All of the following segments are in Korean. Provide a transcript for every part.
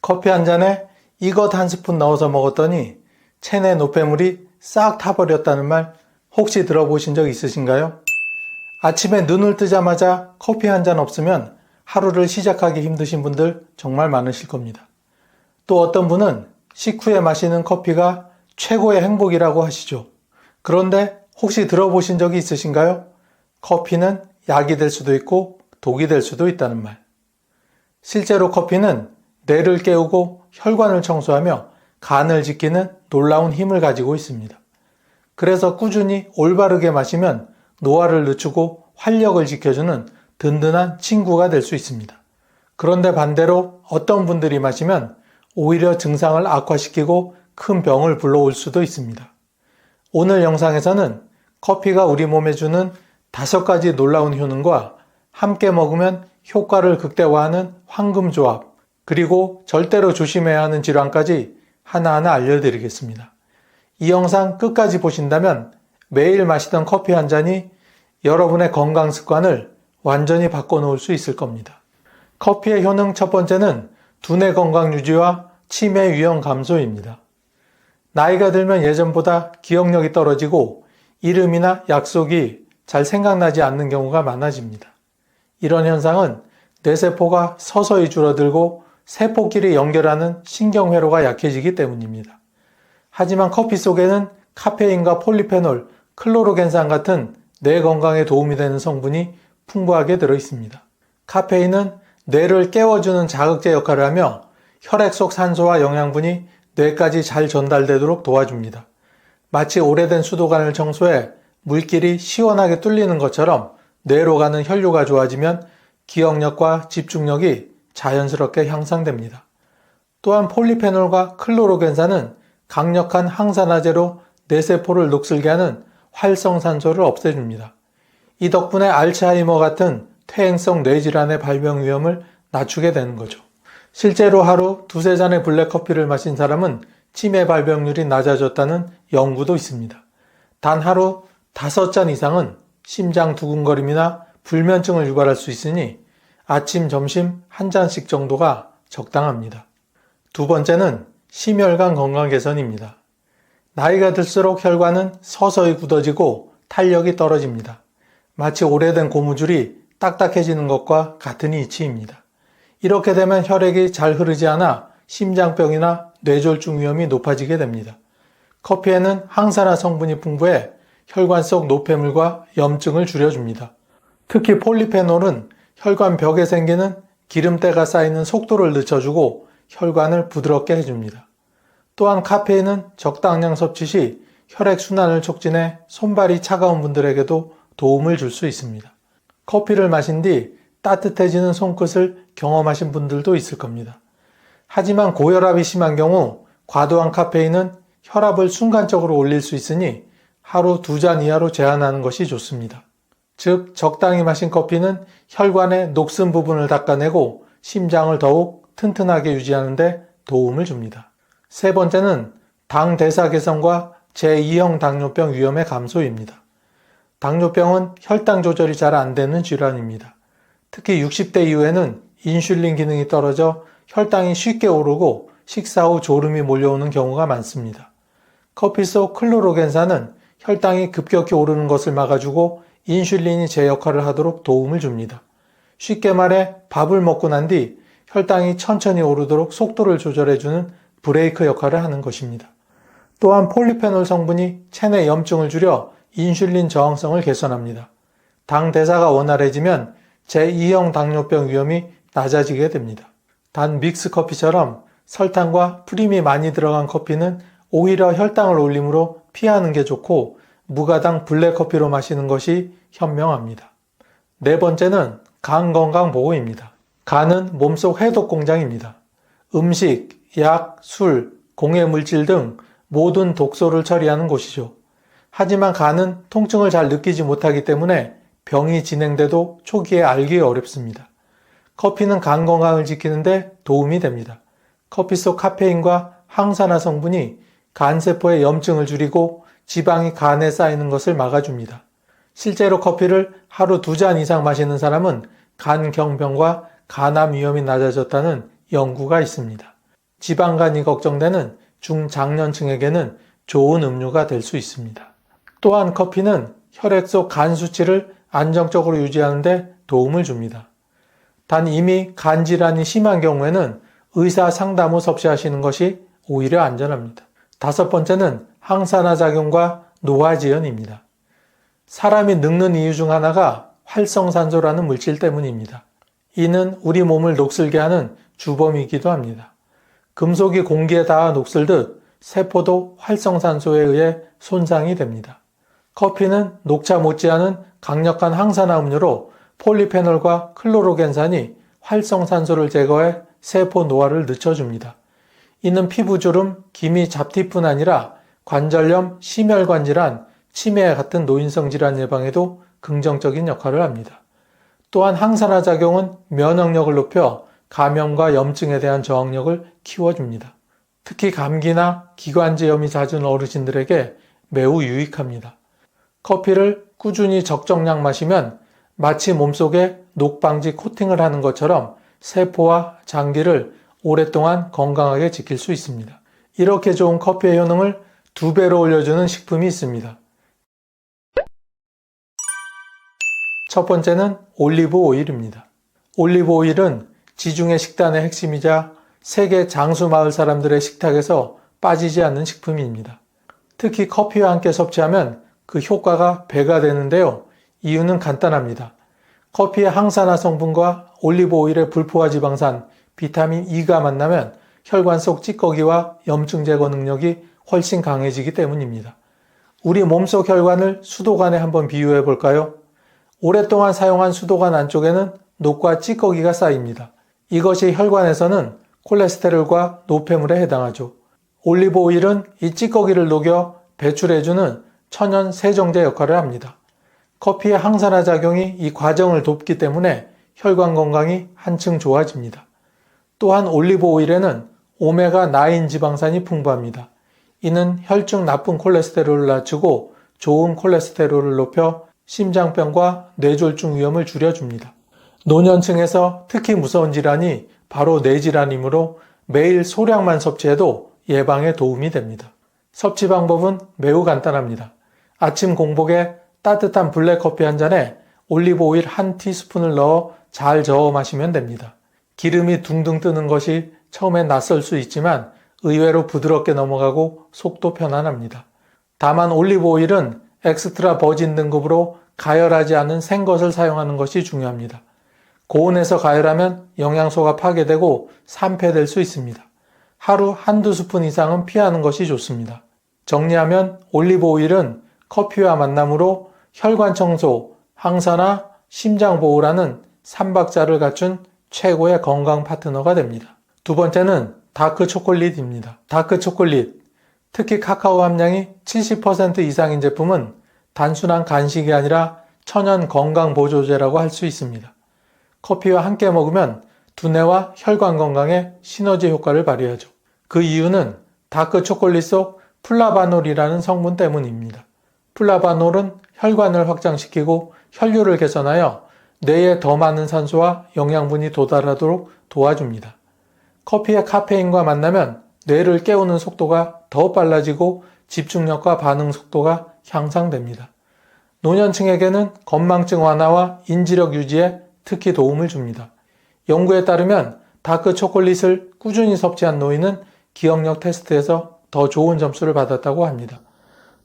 커피 한 잔에 이것 한 스푼 넣어서 먹었더니 체내 노폐물이 싹 타버렸다는 말 혹시 들어보신 적 있으신가요? 아침에 눈을 뜨자마자 커피 한 잔 없으면 하루를 시작하기 힘드신 분들 정말 많으실 겁니다. 또 어떤 분은 식후에 마시는 커피가 최고의 행복이라고 하시죠. 그런데 혹시 들어보신 적이 있으신가요? 커피는 약이 될 수도 있고 독이 될 수도 있다는 말. 실제로 커피는 뇌를 깨우고 혈관을 청소하며 간을 지키는 놀라운 힘을 가지고 있습니다. 그래서 꾸준히 올바르게 마시면 노화를 늦추고 활력을 지켜주는 든든한 친구가 될 수 있습니다. 그런데 반대로 어떤 분들이 마시면 오히려 증상을 악화시키고 큰 병을 불러올 수도 있습니다. 오늘 영상에서는 커피가 우리 몸에 주는 5가지 놀라운 효능과 함께 먹으면 효과를 극대화하는 황금조합, 그리고 절대로 조심해야 하는 질환까지 하나하나 알려드리겠습니다. 이 영상 끝까지 보신다면 매일 마시던 커피 한 잔이 여러분의 건강 습관을 완전히 바꿔놓을 수 있을 겁니다. 커피의 효능 첫 번째는 두뇌 건강 유지와 치매 위험 감소입니다. 나이가 들면 예전보다 기억력이 떨어지고 이름이나 약속이 잘 생각나지 않는 경우가 많아집니다. 이런 현상은 뇌세포가 서서히 줄어들고 세포끼리 연결하는 신경회로가 약해지기 때문입니다. 하지만 커피 속에는 카페인과 폴리페놀, 클로로겐산 같은 뇌 건강에 도움이 되는 성분이 풍부하게 들어있습니다. 카페인은 뇌를 깨워주는 자극제 역할을 하며 혈액 속 산소와 영양분이 뇌까지 잘 전달되도록 도와줍니다. 마치 오래된 수도관을 청소해 물길이 시원하게 뚫리는 것처럼 뇌로 가는 혈류가 좋아지면 기억력과 집중력이 자연스럽게 향상됩니다. 또한 폴리페놀과 클로로겐산은 강력한 항산화제로 뇌세포를 녹슬게 하는 활성산소를 없애줍니다. 이 덕분에 알츠하이머 같은 퇴행성 뇌질환의 발병 위험을 낮추게 되는 거죠. 실제로 하루 2-3잔의 블랙커피를 마신 사람은 치매 발병률이 낮아졌다는 연구도 있습니다. 단 하루 5잔 이상은 심장 두근거림이나 불면증을 유발할 수 있으니 아침, 점심 1잔씩 정도가 적당합니다. 두 번째는 심혈관 건강 개선입니다. 나이가 들수록 혈관은 서서히 굳어지고 탄력이 떨어집니다. 마치 오래된 고무줄이 딱딱해지는 것과 같은 이치입니다. 이렇게 되면 혈액이 잘 흐르지 않아 심장병이나 뇌졸중 위험이 높아지게 됩니다. 커피에는 항산화 성분이 풍부해 혈관 속 노폐물과 염증을 줄여줍니다. 특히 폴리페놀은 혈관 벽에 생기는 기름때가 쌓이는 속도를 늦춰주고 혈관을 부드럽게 해줍니다. 또한 카페인은 적당량 섭취 시 혈액 순환을 촉진해 손발이 차가운 분들에게도 도움을 줄 수 있습니다. 커피를 마신 뒤 따뜻해지는 손끝을 경험하신 분들도 있을 겁니다. 하지만 고혈압이 심한 경우 과도한 카페인은 혈압을 순간적으로 올릴 수 있으니 하루 2잔 이하로 제한하는 것이 좋습니다. 즉, 적당히 마신 커피는 혈관의 녹슨 부분을 닦아내고 심장을 더욱 튼튼하게 유지하는 데 도움을 줍니다. 세 번째는 당 대사 개선과 제2형 당뇨병 위험의 감소입니다. 당뇨병은 혈당 조절이 잘 안 되는 질환입니다. 특히 60대 이후에는 인슐린 기능이 떨어져 혈당이 쉽게 오르고 식사 후 졸음이 몰려오는 경우가 많습니다. 커피 속 클로로겐산은 혈당이 급격히 오르는 것을 막아주고 인슐린이 제 역할을 하도록 도움을 줍니다. 쉽게 말해 밥을 먹고 난 뒤 혈당이 천천히 오르도록 속도를 조절해주는 브레이크 역할을 하는 것입니다. 또한 폴리페놀 성분이 체내 염증을 줄여 인슐린 저항성을 개선합니다. 당 대사가 원활해지면 제2형 당뇨병 위험이 낮아지게 됩니다. 단 믹스커피처럼 설탕과 프림이 많이 들어간 커피는 오히려 혈당을 올리므로 피하는 게 좋고 무가당 블랙커피로 마시는 것이 현명합니다. 네 번째는 간 건강 보호입니다. 간은 몸속 해독 공장입니다. 음식, 약, 술, 공해 물질 등 모든 독소를 처리하는 곳이죠. 하지만 간은 통증을 잘 느끼지 못하기 때문에 병이 진행돼도 초기에 알기 어렵습니다. 커피는 간 건강을 지키는데 도움이 됩니다. 커피 속 카페인과 항산화 성분이 간세포의 염증을 줄이고 지방이 간에 쌓이는 것을 막아줍니다. 실제로 커피를 하루 2잔 이상 마시는 사람은 간경병과 간암 위험이 낮아졌다는 연구가 있습니다. 지방간이 걱정되는 중장년층에게는 좋은 음료가 될 수 있습니다. 또한 커피는 혈액 속 간 수치를 안정적으로 유지하는 데 도움을 줍니다. 단 이미 간 질환이 심한 경우에는 의사 상담 후 섭취하시는 것이 오히려 안전합니다. 다섯 번째는 항산화 작용과 노화지연입니다. 사람이 늙는 이유 중 하나가 활성산소라는 물질 때문입니다. 이는 우리 몸을 녹슬게 하는 주범이기도 합니다. 금속이 공기에 닿아 녹슬듯 세포도 활성산소에 의해 손상이 됩니다. 커피는 녹차 못지않은 강력한 항산화 음료로 폴리페놀과 클로로겐산이 활성산소를 제거해 세포 노화를 늦춰줍니다. 이는 피부주름, 기미, 잡티뿐 아니라 관절염, 심혈관 질환, 치매 같은 노인성 질환 예방에도 긍정적인 역할을 합니다. 또한 항산화 작용은 면역력을 높여 감염과 염증에 대한 저항력을 키워줍니다. 특히 감기나 기관지염이 잦은 어르신들에게 매우 유익합니다. 커피를 꾸준히 적정량 마시면 마치 몸속에 녹방지 코팅을 하는 것처럼 세포와 장기를 오랫동안 건강하게 지킬 수 있습니다. 이렇게 좋은 커피의 효능을 2배로 올려주는 식품이 있습니다. 첫 번째는 올리브 오일입니다. 올리브 오일은 지중해 식단의 핵심이자 세계 장수 마을 사람들의 식탁에서 빠지지 않는 식품입니다. 특히 커피와 함께 섭취하면 그 효과가 배가 되는데요. 이유는 간단합니다. 커피의 항산화 성분과 올리브 오일의 불포화 지방산, 비타민 E가 만나면 혈관 속 찌꺼기와 염증 제거 능력이 훨씬 강해지기 때문입니다. 우리 몸속 혈관을 수도관에 한번 비유해 볼까요? 오랫동안 사용한 수도관 안쪽에는 녹과 찌꺼기가 쌓입니다. 이것이 혈관에서는 콜레스테롤과 노폐물에 해당하죠. 올리브 오일은 이 찌꺼기를 녹여 배출해주는 천연 세정제 역할을 합니다. 커피의 항산화 작용이 이 과정을 돕기 때문에 혈관 건강이 한층 좋아집니다. 또한 올리브 오일에는 오메가9 지방산이 풍부합니다. 이는 혈중 나쁜 콜레스테롤을 낮추고 좋은 콜레스테롤을 높여 심장병과 뇌졸중 위험을 줄여줍니다. 노년층에서 특히 무서운 질환이 바로 뇌질환이므로 매일 소량만 섭취해도 예방에 도움이 됩니다. 섭취 방법은 매우 간단합니다. 아침 공복에 따뜻한 블랙커피 한 잔에 올리브 오일 1티스푼을 넣어 잘 저어 마시면 됩니다. 기름이 둥둥 뜨는 것이 처음엔 낯설 수 있지만 의외로 부드럽게 넘어가고 속도 편안합니다. 다만 올리브 오일은 엑스트라 버진 등급으로 가열하지 않은 생것을 사용하는 것이 중요합니다. 고온에서 가열하면 영양소가 파괴되고 산패될 수 있습니다. 하루 1~2스푼 이상은 피하는 것이 좋습니다. 정리하면 올리브 오일은 커피와 만남으로 혈관 청소, 항산화, 심장 보호라는 3박자를 갖춘 최고의 건강 파트너가 됩니다. 두 번째는 다크 초콜릿입니다. 다크 초콜릿, 특히 카카오 함량이 70% 이상인 제품은 단순한 간식이 아니라 천연 건강 보조제라고 할 수 있습니다. 커피와 함께 먹으면 두뇌와 혈관 건강에 시너지 효과를 발휘하죠. 그 이유는 다크 초콜릿 속 플라바놀이라는 성분 때문입니다. 플라바놀은 혈관을 확장시키고 혈류를 개선하여 뇌에 더 많은 산소와 영양분이 도달하도록 도와줍니다. 커피의 카페인과 만나면 뇌를 깨우는 속도가 더 빨라지고 집중력과 반응 속도가 향상됩니다. 노년층에게는 건망증 완화와 인지력 유지에 특히 도움을 줍니다. 연구에 따르면 다크 초콜릿을 꾸준히 섭취한 노인은 기억력 테스트에서 더 좋은 점수를 받았다고 합니다.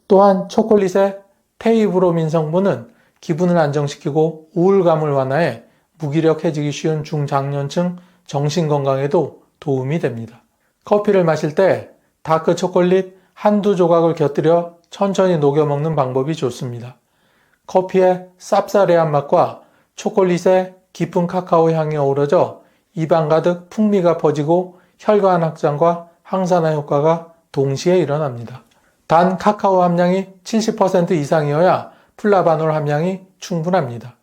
또한 초콜릿의 테이브로민 성분은 기분을 안정시키고 우울감을 완화해 무기력해지기 쉬운 중장년층 정신건강에도 도움이 됩니다. 커피를 마실 때 다크 초콜릿 1~2조각을 곁들여 천천히 녹여 먹는 방법이 좋습니다. 커피의 쌉싸래한 맛과 초콜릿의 깊은 카카오 향이 어우러져 입안 가득 풍미가 퍼지고 혈관 확장과 항산화 효과가 동시에 일어납니다. 단 카카오 함량이 70% 이상이어야 플라바놀 함량이 충분합니다.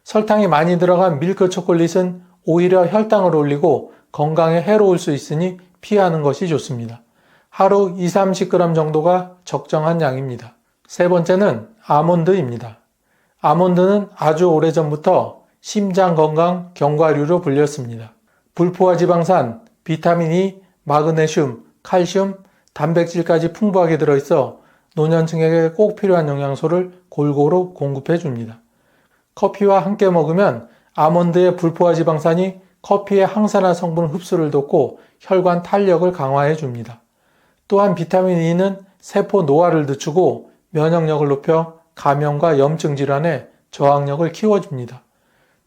설탕이 많이 들어간 밀크 초콜릿은 오히려 혈당을 올리고 건강에 해로울 수 있으니 피하는 것이 좋습니다. 하루 2~30g 정도가 적정한 양입니다. 세 번째는 아몬드입니다. 아몬드는 아주 오래전부터 심장 건강 경과류로 불렸습니다. 불포화 지방산, 비타민 E, 마그네슘, 칼슘, 단백질까지 풍부하게 들어있어 노년층에게 꼭 필요한 영양소를 골고루 공급해 줍니다. 커피와 함께 먹으면 아몬드의 불포화 지방산이 커피의 항산화 성분 흡수를 돕고 혈관 탄력을 강화해 줍니다. 또한 비타민 E는 세포 노화를 늦추고 면역력을 높여 감염과 염증 질환의 저항력을 키워줍니다.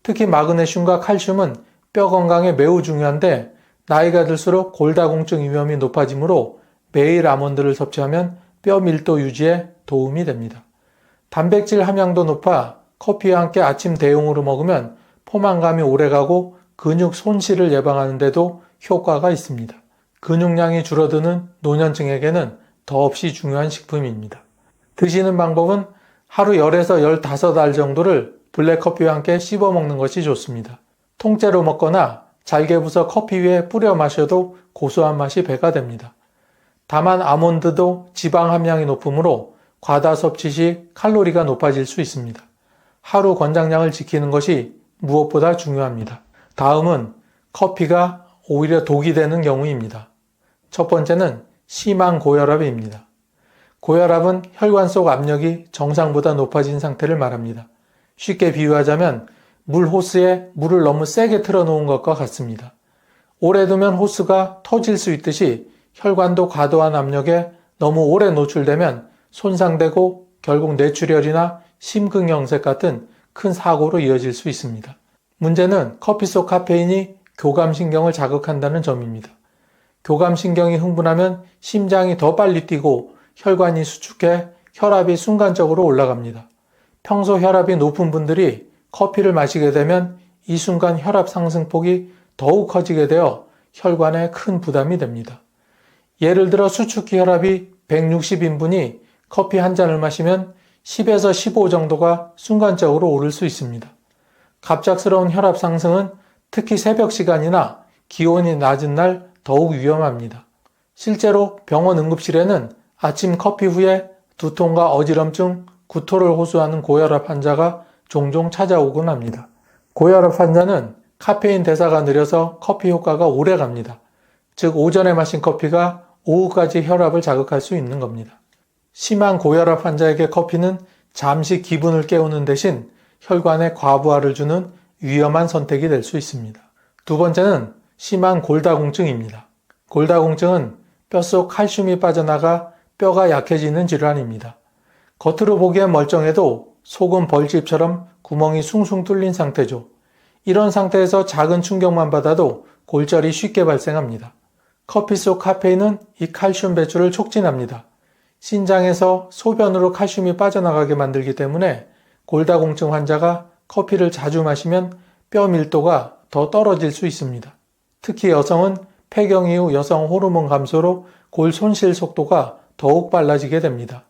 특히 마그네슘과 칼슘은 뼈 건강에 매우 중요한데 나이가 들수록 골다공증 위험이 높아지므로 매일 아몬드를 섭취하면 뼈 밀도 유지에 도움이 됩니다. 단백질 함량도 높아 커피와 함께 아침 대용으로 먹으면 포만감이 오래가고 근육 손실을 예방하는 데도 효과가 있습니다. 근육량이 줄어드는 노년층에게는 더없이 중요한 식품입니다. 드시는 방법은 하루 10에서 15알 정도를 블랙커피와 함께 씹어 먹는 것이 좋습니다. 통째로 먹거나 잘게 부숴 커피 위에 뿌려 마셔도 고소한 맛이 배가 됩니다. 다만 아몬드도 지방 함량이 높으므로 과다 섭취 시 칼로리가 높아질 수 있습니다. 하루 권장량을 지키는 것이 무엇보다 중요합니다. 다음은 커피가 오히려 독이 되는 경우입니다. 첫 번째는 심한 고혈압입니다. 고혈압은 혈관 속 압력이 정상보다 높아진 상태를 말합니다. 쉽게 비유하자면 물 호스에 물을 너무 세게 틀어놓은 것과 같습니다. 오래 두면 호스가 터질 수 있듯이 혈관도 과도한 압력에 너무 오래 노출되면 손상되고 결국 뇌출혈이나 심근경색 같은 큰 사고로 이어질 수 있습니다. 문제는 커피 속 카페인이 교감신경을 자극한다는 점입니다. 교감신경이 흥분하면 심장이 더 빨리 뛰고 혈관이 수축해 혈압이 순간적으로 올라갑니다. 평소 혈압이 높은 분들이 커피를 마시게 되면 이 순간 혈압 상승폭이 더욱 커지게 되어 혈관에 큰 부담이 됩니다. 예를 들어 수축기 혈압이 160인 분이 커피 한 잔을 마시면 10에서 15 정도가 순간적으로 오를 수 있습니다. 갑작스러운 혈압 상승은 특히 새벽 시간이나 기온이 낮은 날 더욱 위험합니다. 실제로 병원 응급실에는 아침 커피 후에 두통과 어지럼증, 구토를 호소하는 고혈압 환자가 종종 찾아오곤 합니다. 고혈압 환자는 카페인 대사가 느려서 커피 효과가 오래 갑니다. 즉 오전에 마신 커피가 오후까지 혈압을 자극할 수 있는 겁니다. 심한 고혈압 환자에게 커피는 잠시 기분을 깨우는 대신 혈관에 과부하를 주는 위험한 선택이 될 수 있습니다. 두 번째는 심한 골다공증입니다. 골다공증은 뼛속 칼슘이 빠져나가 뼈가 약해지는 질환입니다. 겉으로 보기엔 멀쩡해도 속은 벌집처럼 구멍이 숭숭 뚫린 상태죠. 이런 상태에서 작은 충격만 받아도 골절이 쉽게 발생합니다. 커피 속 카페인은 이 칼슘 배출을 촉진합니다. 신장에서 소변으로 칼슘이 빠져나가게 만들기 때문에 골다공증 환자가 커피를 자주 마시면 뼈 밀도가 더 떨어질 수 있습니다. 특히 여성은 폐경 이후 여성 호르몬 감소로 골 손실 속도가 더욱 빨라지게 됩니다.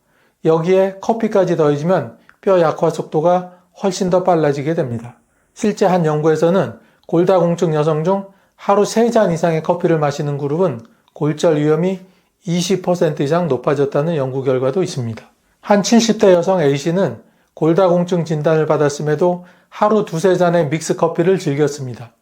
여기에 커피까지 더해지면 뼈 약화 속도가 훨씬 더 빨라지게 됩니다. 실제 한 연구에서는 골다공증 여성 중 하루 3잔 이상의 커피를 마시는 그룹은 골절 위험이 20% 이상 높아졌다는 연구 결과도 있습니다. 한 70대 여성 A씨는 골다공증 진단을 받았음에도 하루 2-3잔의 믹스커피를 즐겼습니다.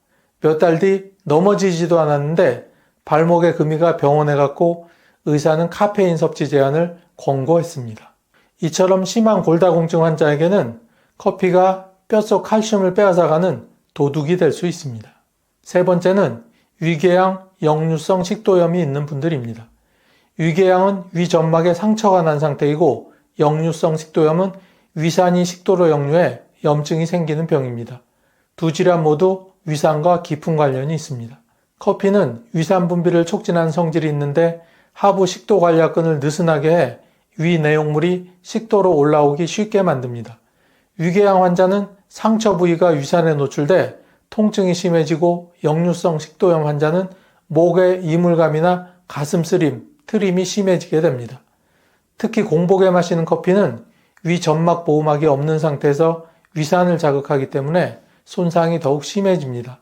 몇 달 뒤 넘어지지도 않았는데 발목에 금이가 병원에 갔고 의사는 카페인 섭취 제한을 권고했습니다. 이처럼 심한 골다공증 환자에게는 커피가 뼛속 칼슘을 빼앗아가는 도둑이 될 수 있습니다. 세 번째는 위궤양, 역류성 식도염이 있는 분들입니다. 위궤양은 위점막에 상처가 난 상태이고 역류성 식도염은 위산이 식도로 역류해 염증이 생기는 병입니다. 두 질환 모두 위산과 깊은 관련이 있습니다. 커피는 위산 분비를 촉진하는 성질이 있는데 하부 식도 관략근을 느슨하게 해 위 내용물이 식도로 올라오기 쉽게 만듭니다. 위궤양 환자는 상처 부위가 위산에 노출돼 통증이 심해지고 역류성 식도염 환자는 목의 이물감이나 가슴 쓰림, 트림이 심해지게 됩니다. 특히 공복에 마시는 커피는 위 점막 보호막이 없는 상태에서 위산을 자극하기 때문에 손상이 더욱 심해집니다.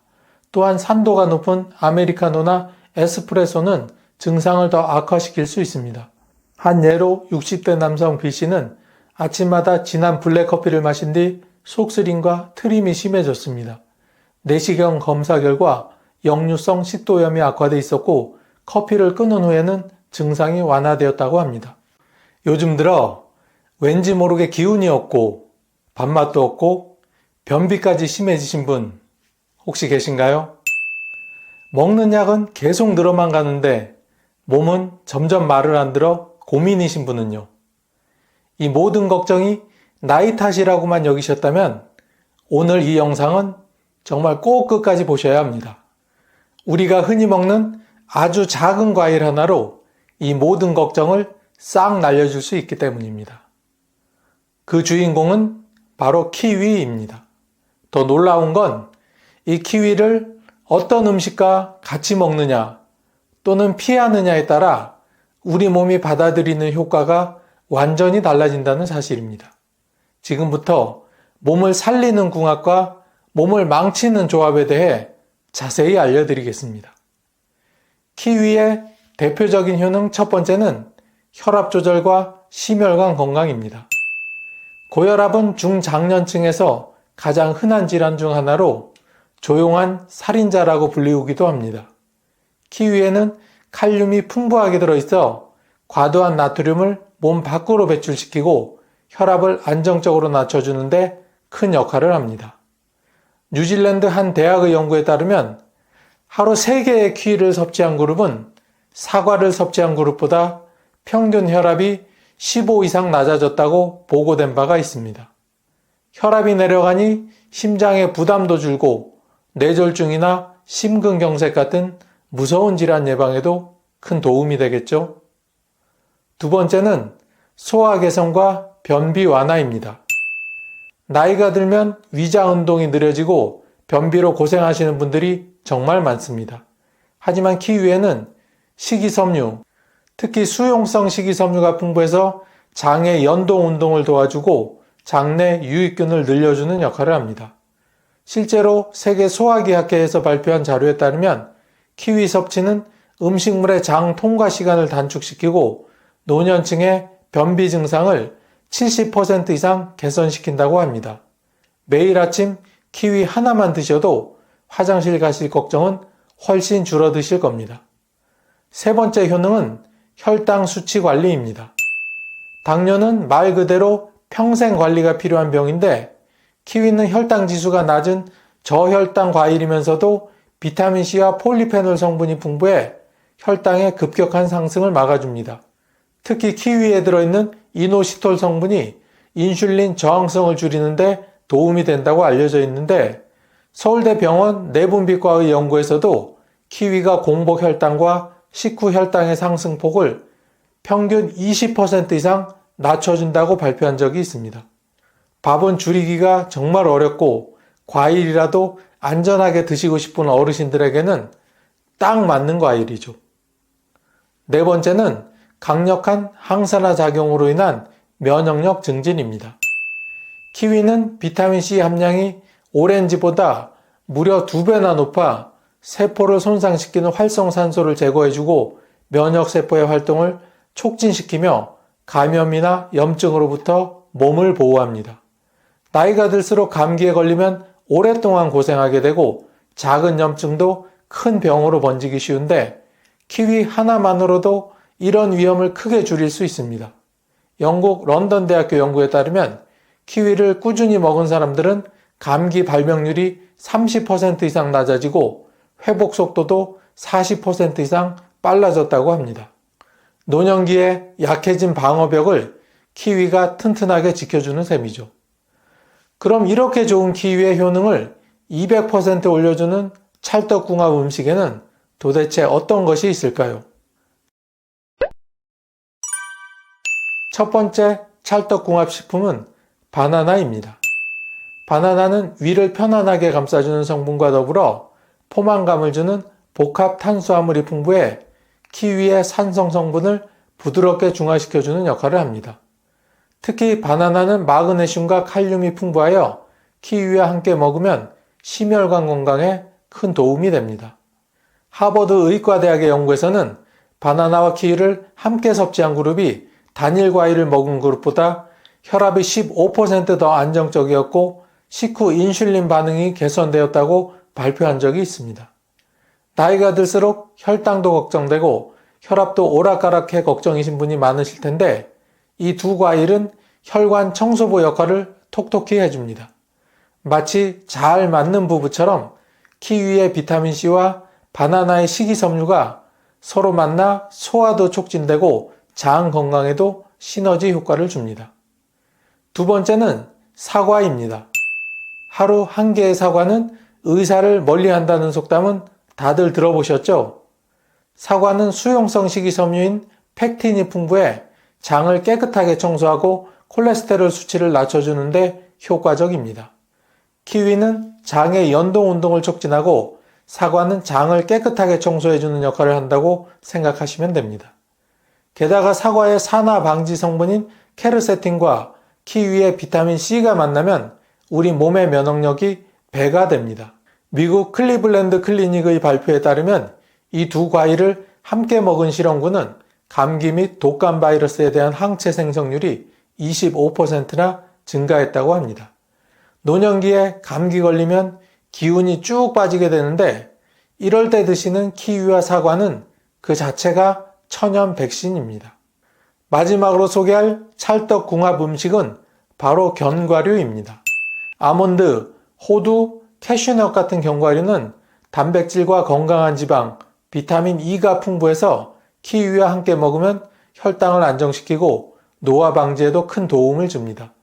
또한 산도가 높은 아메리카노나 에스프레소는 증상을 더 악화시킬 수 있습니다. 한 예로 60대 남성 B씨는 아침마다 진한 블랙커피를 마신 뒤 속쓰림과 트림이 심해졌습니다. 내시경 검사 결과 역류성 식도염이 악화돼 있었고 커피를 끊은 후에는 증상이 완화되었다고 합니다. 요즘 들어 왠지 모르게 기운이 없고 밥맛도 없고 변비까지 심해지신 분 혹시 계신가요? 먹는 약은 계속 늘어만 가는데 몸은 점점 말을 안 들어 고민이신 분은요. 이 모든 걱정이 나이 탓이라고만 여기셨다면 오늘 이 영상은 정말 꼭 끝까지 보셔야 합니다. 우리가 흔히 먹는 아주 작은 과일 하나로 이 모든 걱정을 싹 날려줄 수 있기 때문입니다. 그 주인공은 바로 키위입니다. 더 놀라운 건 이 키위를 어떤 음식과 같이 먹느냐 또는 피하느냐에 따라 우리 몸이 받아들이는 효과가 완전히 달라진다는 사실입니다. 지금부터 몸을 살리는 궁합과 몸을 망치는 조합에 대해 자세히 알려드리겠습니다. 키위의 대표적인 효능 첫 번째는 혈압 조절과 심혈관 건강입니다. 고혈압은 중장년층에서 가장 흔한 질환 중 하나로 조용한 살인자라고 불리우기도 합니다. 키위에는 칼륨이 풍부하게 들어있어 과도한 나트륨을 몸 밖으로 배출시키고 혈압을 안정적으로 낮춰주는데 큰 역할을 합니다. 뉴질랜드 한 대학의 연구에 따르면 하루 3개의 키위를 섭취한 그룹은 사과를 섭취한 그룹보다 평균 혈압이 15 이상 낮아졌다고 보고된 바가 있습니다. 혈압이 내려가니 심장의 부담도 줄고 뇌졸중이나 심근경색 같은 무서운 질환 예방에도 큰 도움이 되겠죠. 두 번째는 소화 개선과 변비 완화입니다. 나이가 들면 위장 운동이 느려지고 변비로 고생하시는 분들이 정말 많습니다. 하지만 키위에는 식이섬유, 특히 수용성 식이섬유가 풍부해서 장의 연동 운동을 도와주고 장내 유익균을 늘려주는 역할을 합니다. 실제로 세계 소화기 학회에서 발표한 자료에 따르면 키위 섭취는 음식물의 장 통과 시간을 단축시키고 노년층의 변비 증상을 70% 이상 개선시킨다고 합니다. 매일 아침 키위 하나만 드셔도 화장실 가실 걱정은 훨씬 줄어드실 겁니다. 세 번째 효능은 혈당 수치 관리입니다. 당뇨는 말 그대로 평생 관리가 필요한 병인데 키위는 혈당 지수가 낮은 저혈당 과일이면서도 비타민C와 폴리페놀 성분이 풍부해 혈당의 급격한 상승을 막아줍니다. 특히 키위에 들어있는 이노시톨 성분이 인슐린 저항성을 줄이는데 도움이 된다고 알려져 있는데 서울대병원 내분비과의 연구에서도 키위가 공복 혈당과 식후 혈당의 상승폭을 평균 20% 이상 낮춰준다고 발표한 적이 있습니다. 밥은 줄이기가 정말 어렵고 과일이라도 안전하게 드시고 싶은 어르신들에게는 딱 맞는 과일이죠. 네 번째는 강력한 항산화 작용으로 인한 면역력 증진입니다. 키위는 비타민C 함량이 오렌지보다 무려 2배나 높아 세포를 손상시키는 활성산소를 제거해주고 면역세포의 활동을 촉진시키며 감염이나 염증으로부터 몸을 보호합니다. 나이가 들수록 감기에 걸리면 오랫동안 고생하게 되고 작은 염증도 큰 병으로 번지기 쉬운데 키위 하나만으로도 이런 위험을 크게 줄일 수 있습니다. 영국 런던 대학교 연구에 따르면 키위를 꾸준히 먹은 사람들은 감기 발병률이 30% 이상 낮아지고 회복 속도도 40% 이상 빨라졌다고 합니다. 노년기에 약해진 방어벽을 키위가 튼튼하게 지켜주는 셈이죠. 그럼 이렇게 좋은 키위의 효능을 200% 올려주는 찰떡궁합 음식에는 도대체 어떤 것이 있을까요? 첫 번째 찰떡궁합 식품은 바나나입니다. 바나나는 위를 편안하게 감싸주는 성분과 더불어 포만감을 주는 복합 탄수화물이 풍부해 키위의 산성 성분을 부드럽게 중화시켜주는 역할을 합니다. 특히 바나나는 마그네슘과 칼륨이 풍부하여 키위와 함께 먹으면 심혈관 건강에 큰 도움이 됩니다. 하버드 의과대학의 연구에서는 바나나와 키위를 함께 섭취한 그룹이 단일 과일을 먹은 그룹보다 혈압이 15% 더 안정적이었고 식후 인슐린 반응이 개선되었다고 발표한 적이 있습니다. 나이가 들수록 혈당도 걱정되고 혈압도 오락가락해 걱정이신 분이 많으실 텐데 이 두 과일은 혈관 청소부 역할을 톡톡히 해줍니다. 마치 잘 맞는 부부처럼 키위의 비타민C와 바나나의 식이섬유가 서로 만나 소화도 촉진되고 장 건강에도 시너지 효과를 줍니다. 두 번째는 사과입니다. 하루 한 개의 사과는 의사를 멀리한다는 속담은 다들 들어보셨죠? 사과는 수용성 식이섬유인 팩틴이 풍부해 장을 깨끗하게 청소하고 콜레스테롤 수치를 낮춰주는데 효과적입니다. 키위는 장의 연동 운동을 촉진하고 사과는 장을 깨끗하게 청소해주는 역할을 한다고 생각하시면 됩니다. 게다가 사과의 산화 방지 성분인 케르세틴과 키위의 비타민C가 만나면 우리 몸의 면역력이 배가 됩니다. 미국 클리블랜드 클리닉의 발표에 따르면 이 두 과일을 함께 먹은 실험군은 감기 및 독감 바이러스에 대한 항체 생성률이 25%나 증가했다고 합니다. 노년기에 감기 걸리면 기운이 쭉 빠지게 되는데 이럴 때 드시는 키위와 사과는 그 자체가 천연 백신입니다. 마지막으로 소개할 찰떡궁합 음식은 바로 견과류입니다. 아몬드, 호두, 캐슈넛 같은 견과류는 단백질과 건강한 지방, 비타민 E가 풍부해서 키위와 함께 먹으면 혈당을 안정시키고 노화 방지에도 큰 도움을 줍니다.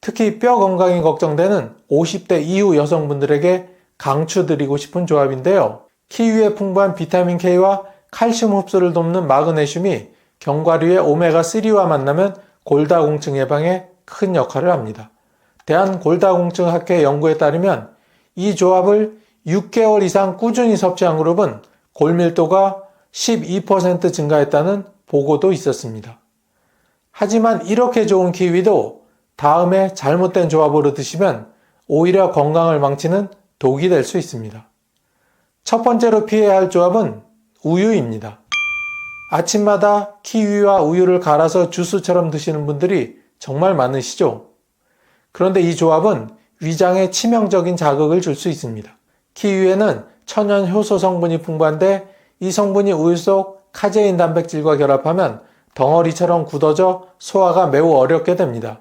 특히 뼈 건강이 걱정되는 50대 이후 여성분들에게 강추드리고 싶은 조합인데요. 키위에 풍부한 비타민 K와 칼슘 흡수를 돕는 마그네슘이 견과류의 오메가3와 만나면 골다공증 예방에 큰 역할을 합니다. 대한골다공증학회 연구에 따르면 이 조합을 6개월 이상 꾸준히 섭취한 그룹은 골밀도가 12% 증가했다는 보고도 있었습니다. 하지만 이렇게 좋은 키위도 다음에 잘못된 조합으로 드시면 오히려 건강을 망치는 독이 될 수 있습니다. 첫 번째로 피해야 할 조합은 우유입니다. 아침마다 키위와 우유를 갈아서 주스처럼 드시는 분들이 정말 많으시죠? 그런데 이 조합은 위장에 치명적인 자극을 줄 수 있습니다. 키위에는 천연 효소 성분이 풍부한데 이 성분이 우유 속 카제인 단백질과 결합하면 덩어리처럼 굳어져 소화가 매우 어렵게 됩니다.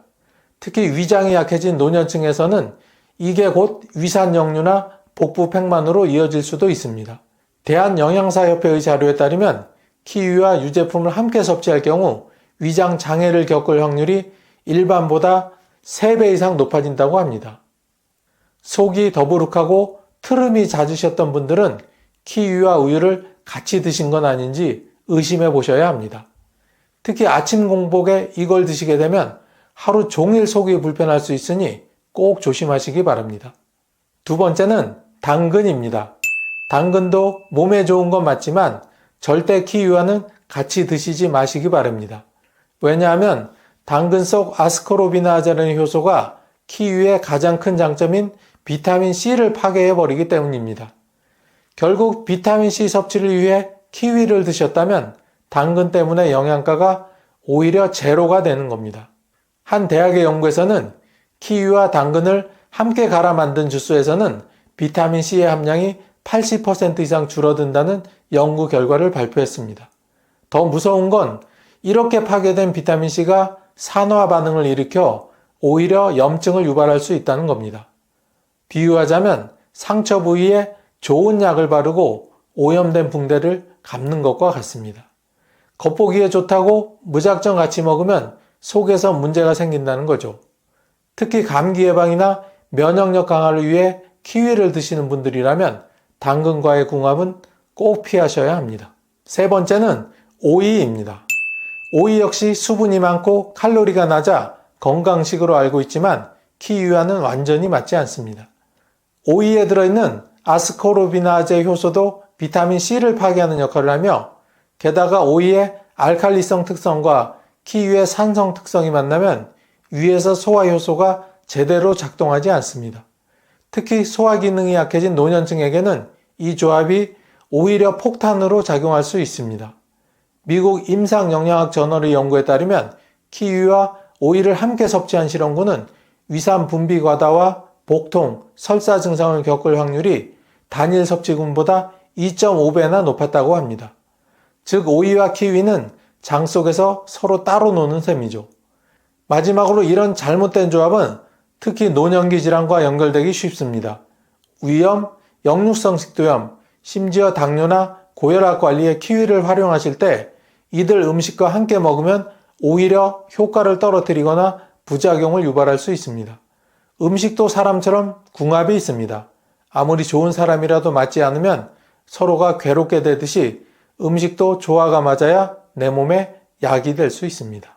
특히 위장이 약해진 노년층에서는 이게 곧 위산역류나 복부 팽만으로 이어질 수도 있습니다. 대한영양사협회의 자료에 따르면 키위와 유제품을 함께 섭취할 경우 위장 장애를 겪을 확률이 일반보다 3배 이상 높아진다고 합니다. 속이 더부룩하고 트름이 잦으셨던 분들은 키위와 우유를 같이 드신 건 아닌지 의심해 보셔야 합니다. 특히 아침 공복에 이걸 드시게 되면 하루 종일 속이 불편할 수 있으니 꼭 조심하시기 바랍니다. 두 번째는 당근입니다. 당근도 몸에 좋은 건 맞지만 절대 키위와는 같이 드시지 마시기 바랍니다. 왜냐하면 당근 속 아스코르비나아라는 효소가 키위의 가장 큰 장점인 비타민C를 파괴해버리기 때문입니다. 결국 비타민C 섭취를 위해 키위를 드셨다면 당근 때문에 영양가가 오히려 제로가 되는 겁니다. 한 대학의 연구에서는 키위와 당근을 함께 갈아 만든 주스에서는 비타민C의 함량이 80% 이상 줄어든다는 연구 결과를 발표했습니다. 더 무서운 건 이렇게 파괴된 비타민C가 산화 반응을 일으켜 오히려 염증을 유발할 수 있다는 겁니다. 비유하자면 상처 부위에 좋은 약을 바르고 오염된 붕대를 감는 것과 같습니다. 겉보기에 좋다고 무작정 같이 먹으면 속에서 문제가 생긴다는 거죠. 특히 감기 예방이나 면역력 강화를 위해 키위를 드시는 분들이라면 당근과의 궁합은 꼭 피하셔야 합니다. 세 번째는 오이입니다. 오이 역시 수분이 많고 칼로리가 낮아 건강식으로 알고 있지만 키위와는 완전히 맞지 않습니다. 오이에 들어있는 아스코르비나제 효소도 비타민C를 파괴하는 역할을 하며 게다가 오이의 알칼리성 특성과 키위의 산성 특성이 만나면 위에서 소화 효소가 제대로 작동하지 않습니다. 특히 소화 기능이 약해진 노년층에게는 이 조합이 오히려 폭탄으로 작용할 수 있습니다. 미국 임상영양학 저널의 연구에 따르면 키위와 오이를 함께 섭취한 실험군은 위산 분비 과다와 복통, 설사 증상을 겪을 확률이 단일 섭취군보다 2.5배나 높았다고 합니다. 즉 오이와 키위는 장 속에서 서로 따로 노는 셈이죠. 마지막으로 이런 잘못된 조합은 특히 노년기 질환과 연결되기 쉽습니다. 위염, 역류성 식도염, 심지어 당뇨나 고혈압 관리에 키위를 활용하실 때 이들 음식과 함께 먹으면 오히려 효과를 떨어뜨리거나 부작용을 유발할 수 있습니다. 음식도 사람처럼 궁합이 있습니다. 아무리 좋은 사람이라도 맞지 않으면 서로가 괴롭게 되듯이 음식도 조화가 맞아야 내 몸에 약이 될 수 있습니다.